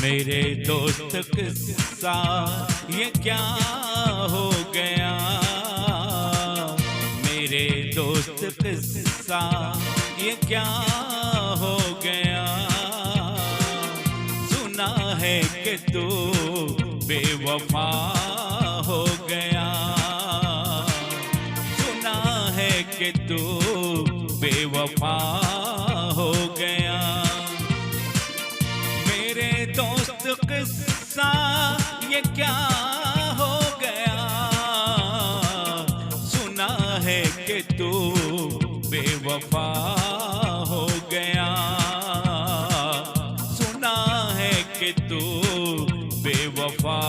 मेरे दोस्त किस्सा ये क्या हो गया, मेरे दोस्त किस्सा ये क्या हो गया। सुना है कि तू बेवफा हो गया, सुना है कि तू बेवफा हो गया। मेरे दोस्त किस्सा ये क्या हो गया, सुना है कि तू बेवफा हो गया, सुना है कि तू बेवफा